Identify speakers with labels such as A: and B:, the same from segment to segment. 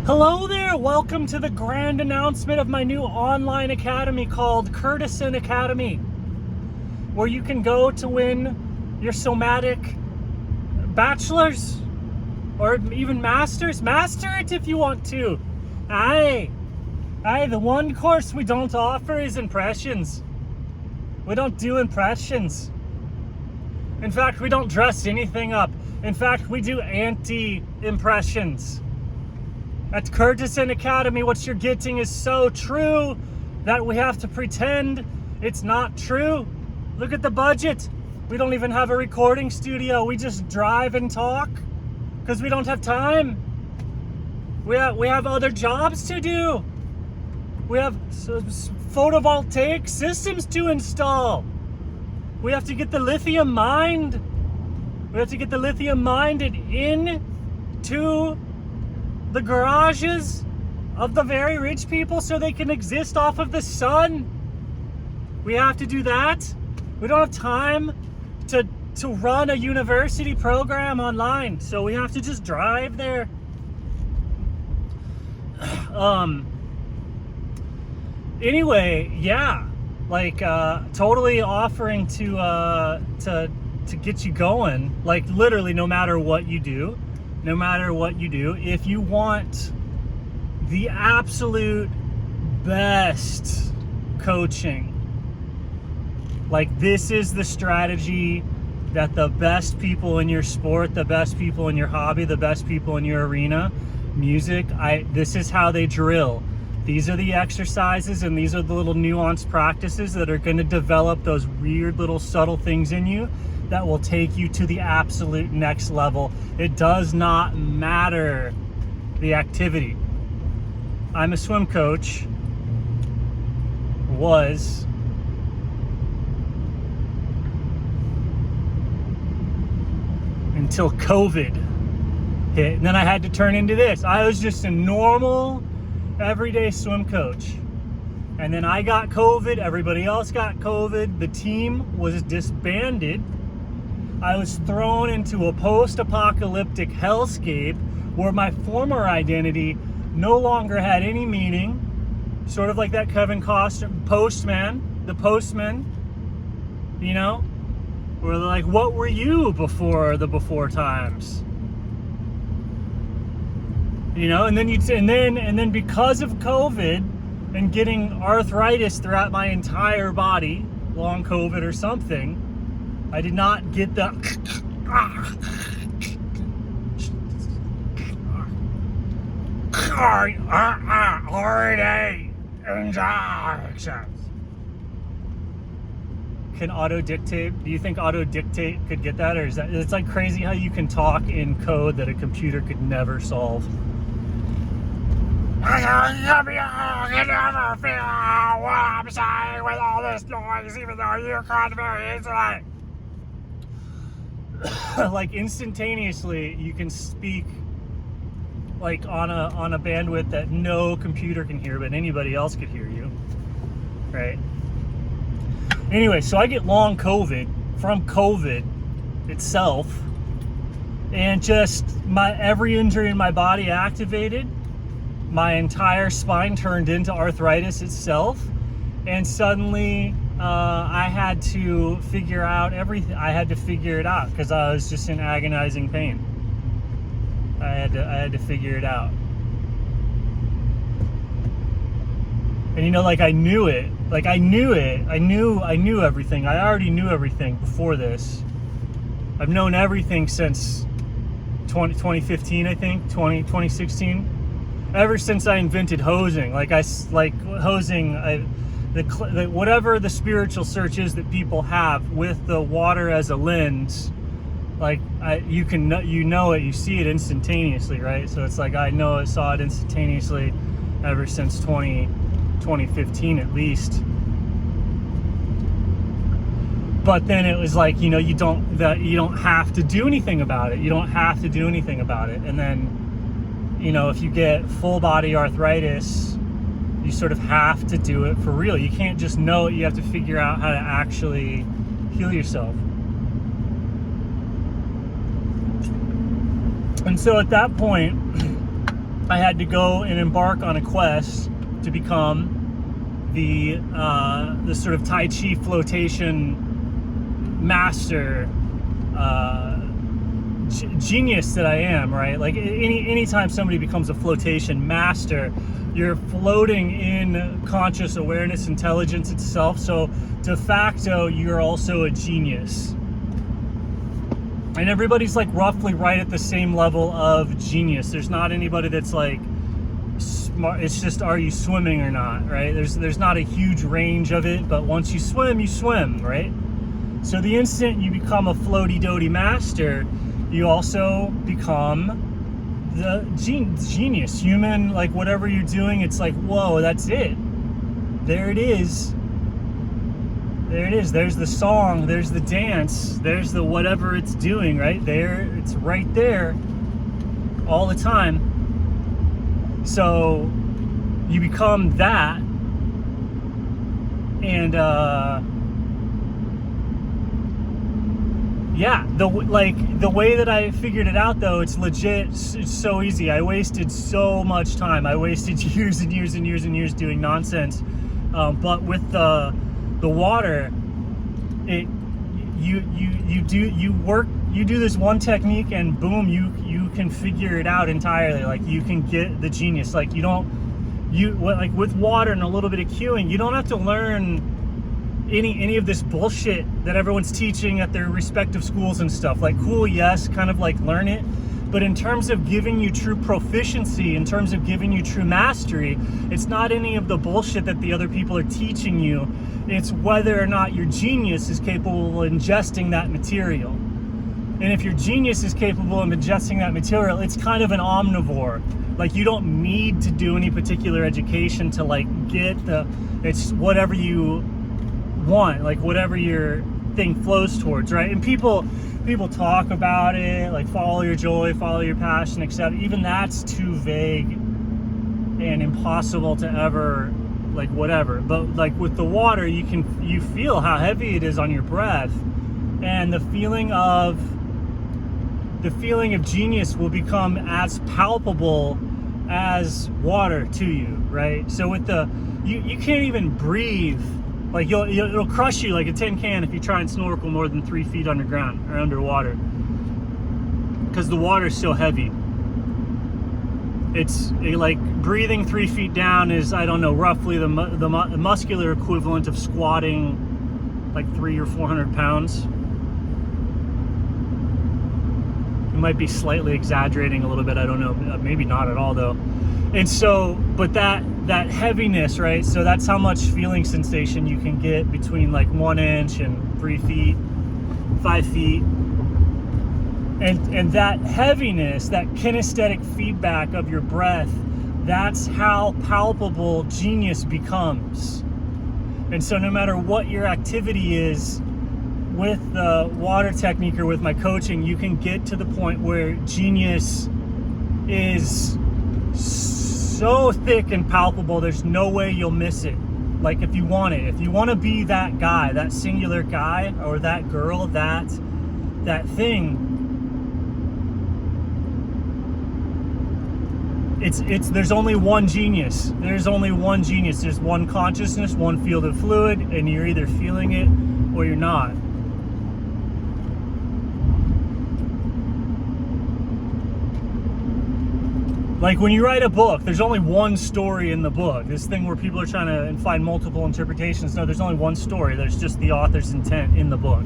A: Hello there, welcome to the grand announcement of my new online academy called Kurterson Academy, where you can go to win your somatic bachelor's or even master's. Master it if you want to. Aye, the one course we don't offer is impressions. We don't do impressions. In fact, we don't dress anything up. In fact, we do anti-impressions. At Kurterson Academy, what you're getting is so true that we have to pretend it's not true. Look at the budget. We don't even have a recording studio. We just drive and talk because we don't have time. We have other jobs to do. We have photovoltaic systems to install. We have to get the lithium mined. We have to get the lithium mined into the garages of the very rich people so they can exist off of the sun. We have to do that. We don't have time to run a university program online, so we have to just drive there. Anyway, yeah, like totally offering to get you going, like literally no matter what you do, if you want the absolute best coaching, like this is the strategy that the best people in your sport, the best people in your hobby, the best people in your arena, music, this is how they drill. These are the exercises and these are the little nuanced practices that are going to develop those weird little subtle things in you that will take you to the absolute next level. It does not matter the activity. I'm a swim coach, was until COVID hit, and then I had to turn into this. I was just a normal everyday swim coach, and then I got COVID, everybody else got COVID, the team was disbanded. I was thrown into a post-apocalyptic hellscape where my former identity no longer had any meaning, sort of like that Kevin Costner the postman, you know, where they're like, what were you before the before times? You know, and then because of COVID and getting arthritis throughout my entire body, long COVID or something, I did not get the injections. Can auto dictate? Do you think auto dictate could get that, or is that? It's like crazy how you can talk in code that a computer could never solve. You never feel what I'm saying with all this noise, even though you can't very easily. Like instantaneously, you can speak like on a bandwidth that no computer can hear, but anybody else could hear you, right? Anyway, so I get long COVID from COVID itself, and just every injury in my body activated. My entire spine turned into arthritis itself, and suddenly I had to figure out everything. I had to figure it out because I was just in agonizing pain. I had to figure it out. And you know, like I knew it. Like I knew it. I knew everything. I already knew everything before this. I've known everything since 2015, I think, 2016. Ever since I invented hosing, whatever the spiritual search is that people have with the water as a lens, like you know it, you see it instantaneously, right? So it's like I saw it instantaneously ever since 2015 at least. But then it was like, you know, you don't have to do anything about it. You don't have to do anything about it, and then, you know, if you get full body arthritis, you sort of have to do it for real. You can't just know it. You have to figure out how to actually heal yourself. And so at that point, I had to go and embark on a quest to become the sort of Tai Chi flotation master genius that I am, right? Like anytime somebody becomes a flotation master, you're floating in conscious awareness, intelligence itself. So de facto, you're also a genius. And everybody's like roughly right at the same level of genius. There's not anybody that's like smart. It's just, are you swimming or not, right? There's not a huge range of it, but once you swim, right? So the instant you become a floaty-doty master, you also become the genius, human, like whatever you're doing, it's like, whoa, that's it. There it is. There it is. There's the song, there's the dance, there's the whatever it's doing, right? There, it's right there all the time. So you become that, and yeah, the way that I figured it out, though, it's legit. It's so easy. I wasted so much time. I wasted years and years and years and years doing nonsense. But with the water, you do this one technique, and boom, you can figure it out entirely. Like, you can get the genius. Like, like with water and a little bit of cueing, you don't have to learn any of this bullshit that everyone's teaching at their respective schools and stuff. Like, cool, yes, kind of like learn it, but in terms of giving you true proficiency, in terms of giving you true mastery, it's not any of the bullshit that the other people are teaching you. It's whether or not your genius is capable of ingesting that material. And if your genius is capable of ingesting that material, it's kind of an omnivore. Like, you don't need to do any particular education to like get it's whatever you want, like whatever your thing flows towards, right? And people talk about it, like follow your joy, follow your passion, etc. Even that's too vague and impossible to ever, like, whatever. But like with the water, you feel how heavy it is on your breath, and the feeling of genius will become as palpable as water to you, right? So with you can't even breathe. Like, it'll crush you like a tin can if you try and snorkel more than 3 feet underground or underwater, because the water is so heavy. It's like breathing 3 feet down is, I don't know, roughly the muscular equivalent of squatting like 300 or 400 pounds. You might be slightly exaggerating a little bit, I don't know, maybe not at all though. And so, but that heaviness, right? So that's how much feeling sensation you can get between like 1 inch and 3 feet, 5 feet. And that heaviness, that kinesthetic feedback of your breath, that's how palpable genius becomes. And so no matter what your activity is with the water technique or with my coaching, you can get to the point where genius is so thick and palpable, there's no way you'll miss it. Like, if you want to be that guy, that singular guy, or that girl, that thing, there's only one genius. There's one consciousness, one field of fluid, and you're either feeling it or you're not. Like, when you write a book, there's only one story in the book. This thing where people are trying to find multiple interpretations. No, there's only one story. There's just the author's intent in the book.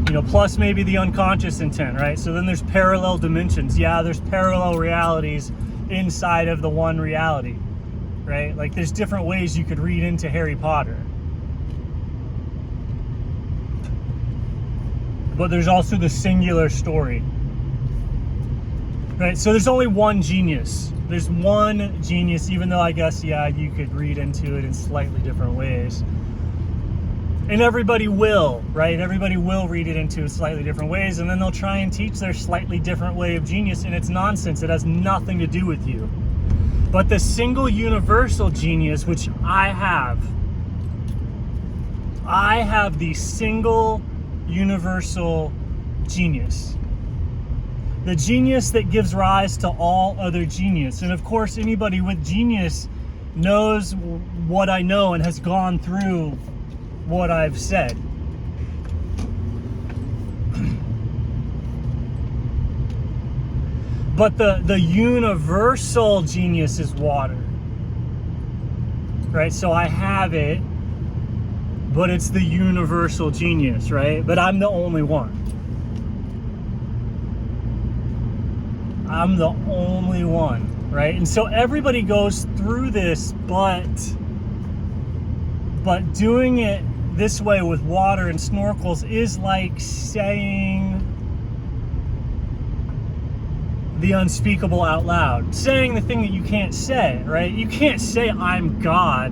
A: You know, plus maybe the unconscious intent, right? So then there's parallel dimensions. Yeah, there's parallel realities inside of the one reality, right? Like, there's different ways you could read into Harry Potter. But there's also the singular story. Right, so there's only one genius. There's one genius, even though I guess, yeah, you could read into it in slightly different ways. And everybody will, right? Everybody will read it into slightly different ways, and then they'll try and teach their slightly different way of genius, and it's nonsense. It has nothing to do with you. But the single universal genius, which I have the single universal genius. The genius that gives rise to all other genius. And of course, anybody with genius knows what I know and has gone through what I've said. But the universal genius is water. Right? So I have it, but it's the universal genius, right? But I'm the only one. I'm the only one, right? And so everybody goes through this, but doing it this way with water and snorkels is like saying the unspeakable out loud, saying the thing that you can't say, right? You can't say I'm God.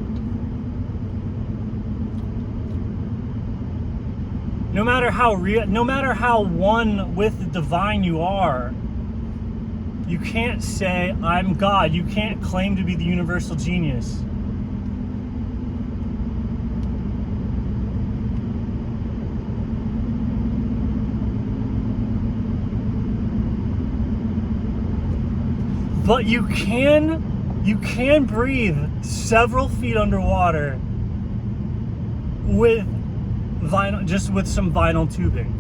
A: No matter how real, no matter how one with the divine you are, you can't say I'm God. You can't claim to be the universal genius. But you can breathe several feet underwater with vinyl, just with some vinyl tubing.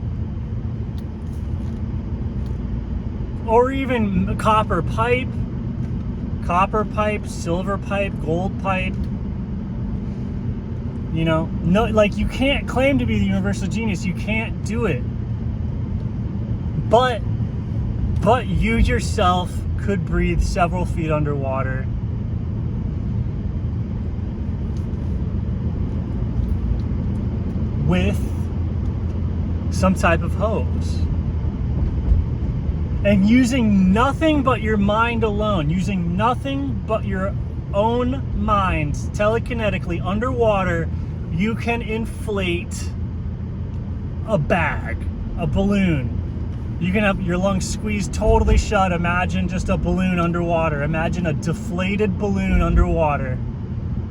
A: Or even copper pipe, silver pipe, gold pipe. You know, no, like you can't claim to be the universal genius. You can't do it. But you yourself could breathe several feet underwater with some type of hose. And using nothing but your mind alone, using nothing but your own mind telekinetically underwater, you can inflate a bag, a balloon. You can have your lungs squeezed totally shut. Imagine just a balloon underwater. Imagine a deflated balloon underwater.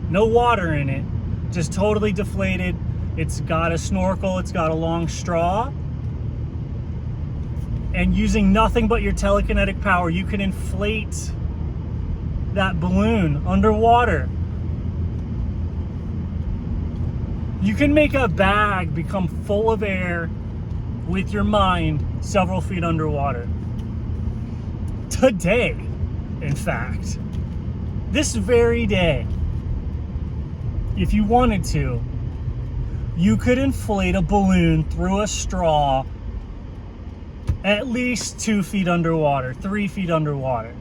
A: No water in it, just totally deflated. It's got a snorkel, it's got a long straw. And using nothing but your telekinetic power, you can inflate that balloon underwater. You can make a bag become full of air with your mind several feet underwater. Today, in fact, this very day, if you wanted to, you could inflate a balloon through a straw at least 2 feet underwater, 3 feet underwater.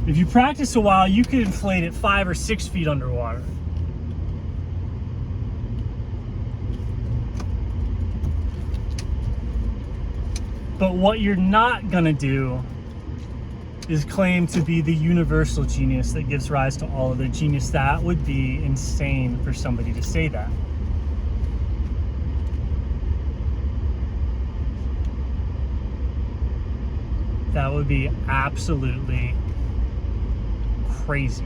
A: If you practice a while, you could inflate it 5 or 6 feet underwater. But what you're not gonna do is claim to be the universal genius that gives rise to all other genius. That would be insane for somebody to say that. That would be absolutely crazy.